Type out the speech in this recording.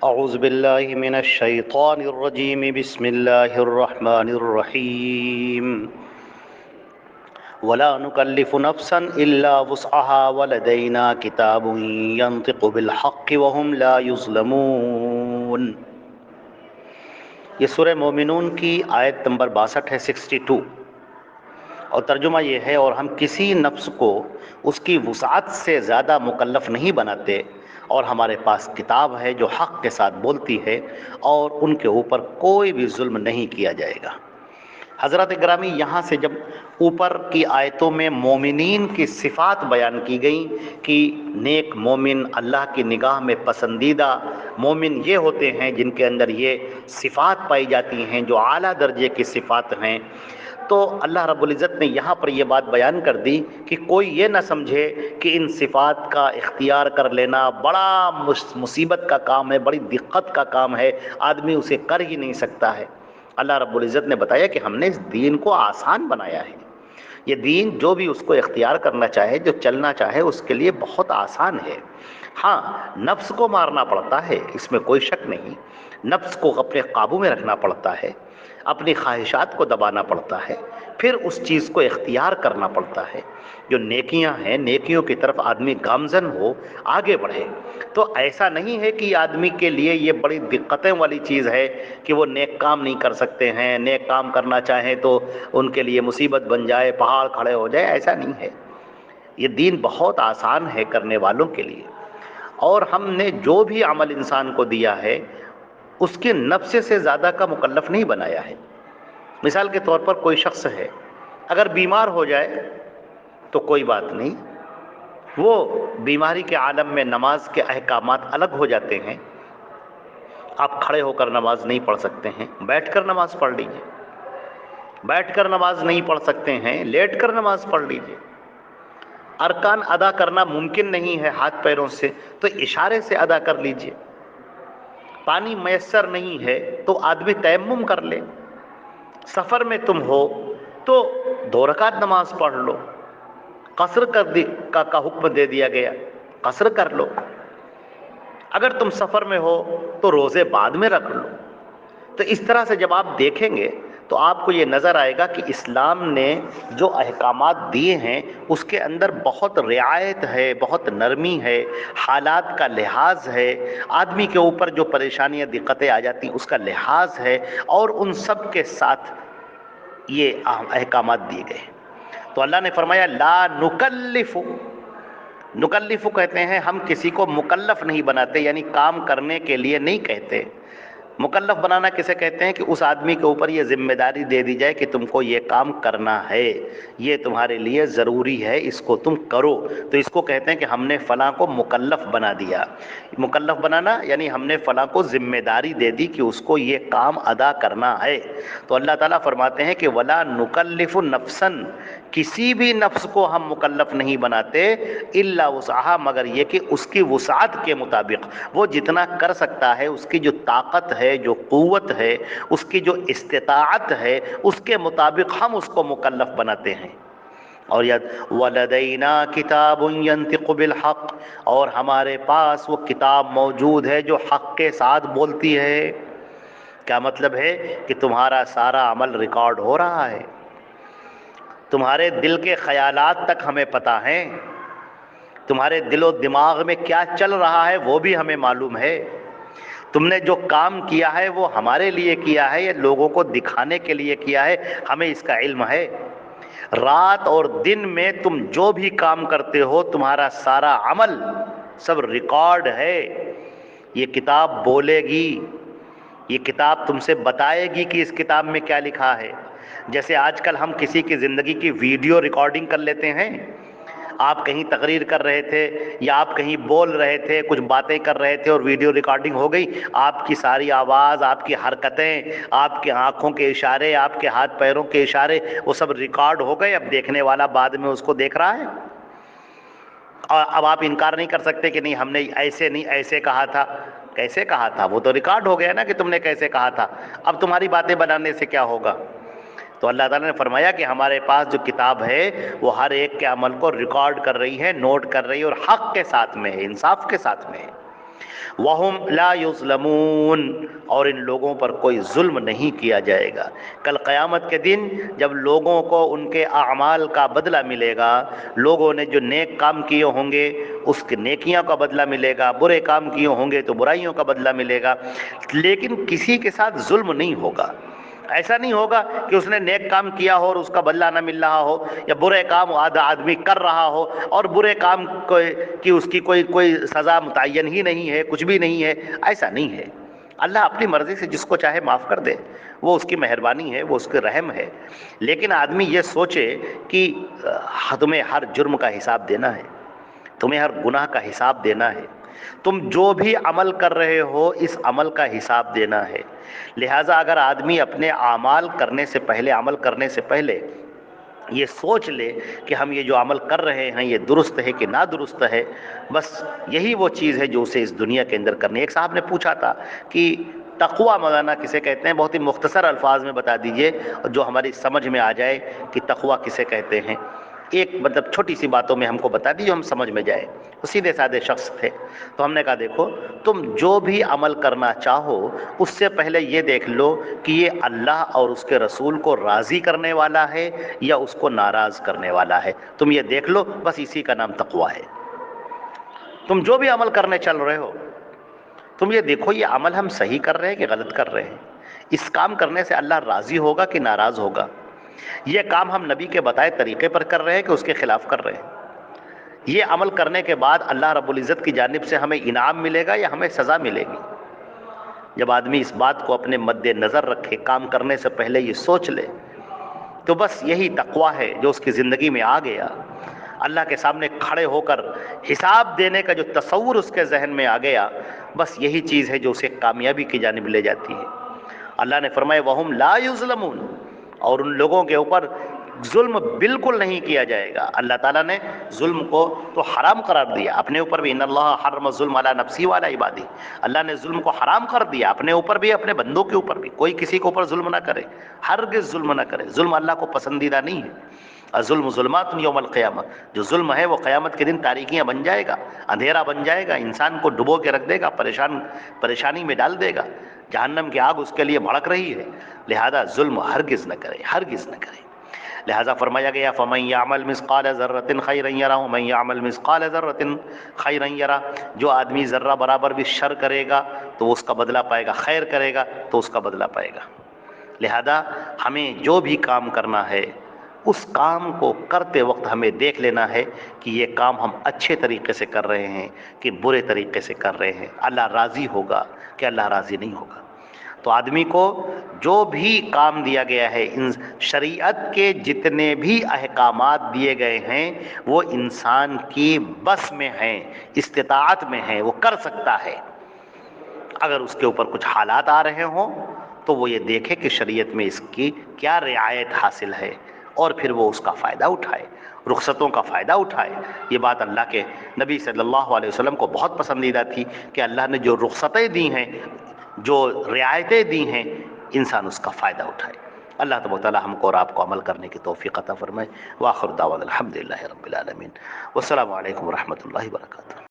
اعوذ باللہ من الشیطان الرجیم بسم اللہ الرحمن الرحیم ولا نکلف نفسا الا وسعها ولدینا کتاب ینطق بالحق وهم لا یظلمون۔ یہ سورہ مومنون کی آیت نمبر 62 ہے، 62، اور ترجمہ یہ ہے، اور ہم کسی نفس کو اس کی وسعت سے زیادہ مکلف نہیں بناتے، اور ہمارے پاس کتاب ہے جو حق کے ساتھ بولتی ہے، اور ان کے اوپر کوئی بھی ظلم نہیں کیا جائے گا۔ حضرات گرامی، یہاں سے جب اوپر کی آیتوں میں مومنین کی صفات بیان کی گئیں کہ نیک مومن، اللہ کی نگاہ میں پسندیدہ مومن یہ ہوتے ہیں جن کے اندر یہ صفات پائی جاتی ہیں جو اعلیٰ درجے کی صفات ہیں، تو اللہ رب العزت نے یہاں پر یہ بات بیان کر دی کہ کوئی یہ نہ سمجھے کہ ان صفات کا اختیار کر لینا بڑا مصیبت کا کام ہے، بڑی دقت کا کام ہے، آدمی اسے کر ہی نہیں سکتا ہے۔ اللہ رب العزت نے بتایا کہ ہم نے اس دین کو آسان بنایا ہے۔ یہ دین جو بھی اس کو اختیار کرنا چاہے، جو چلنا چاہے، اس کے لیے بہت آسان ہے۔ ہاں، نفس کو مارنا پڑتا ہے، اس میں کوئی شک نہیں، نفس کو اپنے قابو میں رکھنا پڑتا ہے، اپنی خواہشات کو دبانا پڑتا ہے، پھر اس چیز کو اختیار کرنا پڑتا ہے۔ جو نیکیاں ہیں، نیکیوں کی طرف آدمی گامزن ہو، آگے بڑھے، تو ایسا نہیں ہے کہ آدمی کے لیے یہ بڑی دقتیں والی چیز ہے کہ وہ نیک کام نہیں کر سکتے ہیں، نیک کام کرنا چاہیں تو ان کے لیے مصیبت بن جائے، پہاڑ کھڑے ہو جائے، ایسا نہیں ہے۔ یہ دین بہت آسان ہے کرنے والوں کے لیے، اور ہم نے جو بھی عمل انسان کو دیا ہے اس کے نفس سے زیادہ کا مکلف نہیں بنایا ہے۔ مثال کے طور پر کوئی شخص ہے، اگر بیمار ہو جائے تو کوئی بات نہیں، وہ بیماری کے عالم میں نماز کے احکامات الگ ہو جاتے ہیں۔ آپ کھڑے ہو کر نماز نہیں پڑھ سکتے ہیں، بیٹھ کر نماز پڑھ لیجئے۔ بیٹھ کر نماز نہیں پڑھ سکتے ہیں، لیٹ کر نماز پڑھ لیجئے۔ ارکان ادا کرنا ممکن نہیں ہے ہاتھ پیروں سے، تو اشارے سے ادا کر لیجئے۔ پانی میسر نہیں ہے تو آدمی تیمم کر لے۔ سفر میں تم ہو تو 2 رکعت نماز پڑھ لو۔ قصر کا حکم دے دیا گیا، قصر کر لو۔ اگر تم سفر میں ہو تو روزے بعد میں رکھ لو۔ تو اس طرح سے جب آپ دیکھیں گے تو آپ کو یہ نظر آئے گا کہ اسلام نے جو احکامات دیے ہیں اس کے اندر بہت رعایت ہے، بہت نرمی ہے، حالات کا لحاظ ہے، آدمی کے اوپر جو پریشانیاں دقتیں آ جاتی اس کا لحاظ ہے، اور ان سب کے ساتھ یہ احکامات دیے گئے۔ تو اللہ نے فرمایا لا نکلف، نکلف کہتے ہیں ہم کسی کو مکلف نہیں بناتے، یعنی کام کرنے کے لیے نہیں کہتے۔ مکلف بنانا کسے کہتے ہیں کہ اس آدمی کے اوپر یہ ذمہ داری دے دی جائے کہ تم کو یہ کام کرنا ہے، یہ تمہارے لیے ضروری ہے، اس کو تم کرو، تو اس کو کہتے ہیں کہ ہم نے فلاں کو مکلف بنا دیا۔ مکلف بنانا یعنی ہم نے فلاں کو ذمہ داری دے دی کہ اس کو یہ کام ادا کرنا ہے۔ تو اللہ تعالیٰ فرماتے ہیں کہ ولا نکلف نفسا، کسی بھی نفس کو ہم مکلف نہیں بناتے الا وسعها، مگر یہ کہ اس کی وسعت کے مطابق، وہ جتنا کر سکتا ہے، اس کی جو طاقت ہے، جو قوت ہے، اس کی جو استطاعت ہے، اس کے مطابق ہم اس کو مکلف بناتے ہیں۔ اور وَلَدَيْنَا كِتَابٌ يَنطِقُ بِالْحَقِّ، اور ہمارے پاس وہ کتاب موجود ہے جو حق کے ساتھ بولتی ہے۔ کیا مطلب ہے؟ کہ تمہارا سارا عمل ریکارڈ ہو رہا ہے، تمہارے دل کے خیالات تک ہمیں پتہ ہیں، تمہارے دل و دماغ میں کیا چل رہا ہے وہ بھی ہمیں معلوم ہے، تم نے جو کام کیا ہے وہ ہمارے لیے کیا ہے یا لوگوں کو دکھانے کے لیے کیا ہے، ہمیں اس کا علم ہے۔ رات اور دن میں تم جو بھی کام کرتے ہو تمہارا سارا عمل سب ریکارڈ ہے۔ یہ کتاب بولے گی، یہ کتاب تم سے بتائے گی کہ اس کتاب میں کیا لکھا ہے۔ جیسے آج کل ہم کسی کی زندگی کی ویڈیو ریکارڈنگ کر لیتے ہیں، آپ کہیں تقریر کر رہے تھے یا آپ کہیں بول رہے تھے، کچھ باتیں کر رہے تھے اور ویڈیو ریکارڈنگ ہو گئی، آپ کی ساری آواز، آپ کی حرکتیں، آپ کے آنکھوں کے اشارے، آپ کے ہاتھ پیروں کے اشارے، وہ سب ریکارڈ ہو گئے۔ اب دیکھنے والا بعد میں اس کو دیکھ رہا ہے، اور اب آپ انکار نہیں کر سکتے کہ نہیں ہم نے ایسے نہیں ایسے کہا تھا۔ کیسے کہا تھا؟ وہ تو ریکارڈ ہو گیا نا کہ تم نے کیسے کہا تھا، اب تمہاری باتیں بنانے سے کیا ہوگا۔ تو اللہ تعالیٰ نے فرمایا کہ ہمارے پاس جو کتاب ہے وہ ہر ایک کے عمل کو ریکارڈ کر رہی ہے، نوٹ کر رہی ہے، اور حق کے ساتھ میں ہے، انصاف کے ساتھ میں ہے۔ وہم لا یظلمون، اور ان لوگوں پر کوئی ظلم نہیں کیا جائے گا۔ کل قیامت کے دن جب لوگوں کو ان کے اعمال کا بدلہ ملے گا، لوگوں نے جو نیک کام کیے ہوں گے اس کے نیکیاں کا بدلہ ملے گا، برے کام کیے ہوں گے تو برائیوں کا بدلہ ملے گا، لیکن کسی کے ساتھ ظلم نہیں ہوگا۔ ایسا نہیں ہوگا کہ اس نے نیک کام کیا ہو اور اس کا بدلہ نہ مل رہا ہو، یا برے کام آدمی کر رہا ہو اور برے کام کی اس کی کوئی سزا متعین ہی نہیں ہے، کچھ بھی نہیں ہے۔ ایسا نہیں ہے۔ اللہ اپنی مرضی سے جس کو چاہے معاف کر دے، وہ اس کی مہربانی ہے، وہ اس کے رحم ہے۔ لیکن آدمی یہ سوچے کہ تمہیں ہر جرم کا حساب دینا ہے، تمہیں ہر گناہ کا حساب دینا ہے، تم جو بھی عمل کر رہے ہو اس عمل کا حساب دینا ہے۔ لہٰذا اگر آدمی اپنے اعمال کرنے سے پہلے، عمل کرنے سے پہلے یہ سوچ لے کہ ہم یہ جو عمل کر رہے ہیں یہ درست ہے کہ نا درست ہے، بس یہی وہ چیز ہے جو اسے اس دنیا کے اندر کرنی ہے۔ ایک صاحب نے پوچھا تھا کہ تقویٰ مولانا کسے کہتے ہیں؟ بہت ہی مختصر الفاظ میں بتا دیجئے جو ہماری سمجھ میں آ جائے کہ تقویٰ کسے کہتے ہیں۔ ایک مطلب چھوٹی سی باتوں میں ہم کو بتا دیجیے، ہم سمجھ میں جائے۔ وہ سیدھے سادے شخص تھے، تو ہم نے کہا دیکھو تم جو بھی عمل کرنا چاہو اس سے پہلے یہ دیکھ لو کہ یہ اللہ اور اس کے رسول کو راضی کرنے والا ہے یا اس کو ناراض کرنے والا ہے۔ تم یہ دیکھ لو، بس اسی کا نام تقویٰ ہے۔ تم جو بھی عمل کرنے چل رہے ہو تم یہ دیکھو یہ عمل ہم صحیح کر رہے ہیں کہ غلط کر رہے ہیں، اس کام کرنے سے اللہ راضی ہوگا کہ ناراض ہوگا، یہ کام ہم نبی کے بتائے طریقے پر کر رہے ہیں کہ اس کے خلاف کر رہے ہیں، یہ عمل کرنے کے بعد اللہ رب العزت کی جانب سے ہمیں انعام ملے گا یا ہمیں سزا ملے گی۔ جب آدمی اس بات کو اپنے مد نظر رکھے، کام کرنے سے پہلے یہ سوچ لے، تو بس یہی تقویٰ ہے جو اس کی زندگی میں آ گیا۔ اللہ کے سامنے کھڑے ہو کر حساب دینے کا جو تصور اس کے ذہن میں آ گیا، بس یہی چیز ہے جو اسے کامیابی کی جانب لے جاتی ہے۔ اللہ نے فرمایا وَهُمْ لَا يُظْلَمُونَ، اور ان لوگوں کے اوپر ظلم بالکل نہیں کیا جائے گا۔ اللہ تعالیٰ نے ظلم کو تو حرام قرار دیا اپنے اوپر بھی، ان اللہ حرم الظلم علی نفسی وعلی عبادی، اللہ نے ظلم کو حرام کر دیا اپنے اوپر بھی، اپنے بندوں کے اوپر بھی۔ کوئی کسی کے اوپر ظلم نہ کرے، ہرگز ظلم نہ کرے، ظلم اللہ کو پسندیدہ نہیں ہے۔ الظلم ظلمات یوم القیامہ، جو ظلم ہے وہ قیامت کے دن تاریکیاں بن جائے گا، اندھیرا بن جائے گا، انسان کو ڈبو کے رکھ دے گا، پریشانی میں ڈال دے گا، جہنم کی آگ اس کے لیے بھڑک رہی ہے۔ لہذا ظلم ہرگز نہ کرے، ہرگز نہ کرے۔ لہذا فرمایا گیا فَمَن يَعْمَلْ مِثْقَالَ ذَرَّةٍ خَيْرًا يَرَهُ وَمَن يَعْمَلْ مِثْقَالَ ذَرَّةٍ خَيْرًا يَرَهُ، جو آدمی ذرہ برابر بھی شر کرے گا تو اس کا بدلہ پائے گا، خیر کرے گا تو اس کا بدلہ پائے گا۔ لہذا ہمیں جو بھی کام کرنا ہے اس کام کو کرتے وقت ہمیں دیکھ لینا ہے کہ یہ کام ہم اچھے طریقے سے کر رہے ہیں کہ برے طریقے سے کر رہے ہیں، اللہ راضی ہوگا کہ اللہ راضی نہیں ہوگا۔ تو آدمی کو جو بھی کام دیا گیا ہے، ان شریعت کے جتنے بھی احکامات دیے گئے ہیں وہ انسان کی بس میں ہیں، استطاعت میں ہیں، وہ کر سکتا ہے۔ اگر اس کے اوپر کچھ حالات آ رہے ہوں تو وہ یہ دیکھے کہ شریعت میں اس کی کیا رعایت حاصل ہے، اور پھر وہ اس کا فائدہ اٹھائے، رخصتوں کا فائدہ اٹھائے۔ یہ بات اللہ کے نبی صلی اللہ علیہ وسلم کو بہت پسندیدہ تھی کہ اللہ نے جو رخصتیں دی ہیں، جو رعایتیں دی ہیں، انسان اس کا فائدہ اٹھائے۔ اللہ تبارک و تعالی ہم کو اور آپ کو عمل کرنے کی توفیق عطا فرمائے۔ وآخر دعوانا الحمدللہ رب العالمین، والسلام علیکم ورحمۃ اللہ وبرکاتہ۔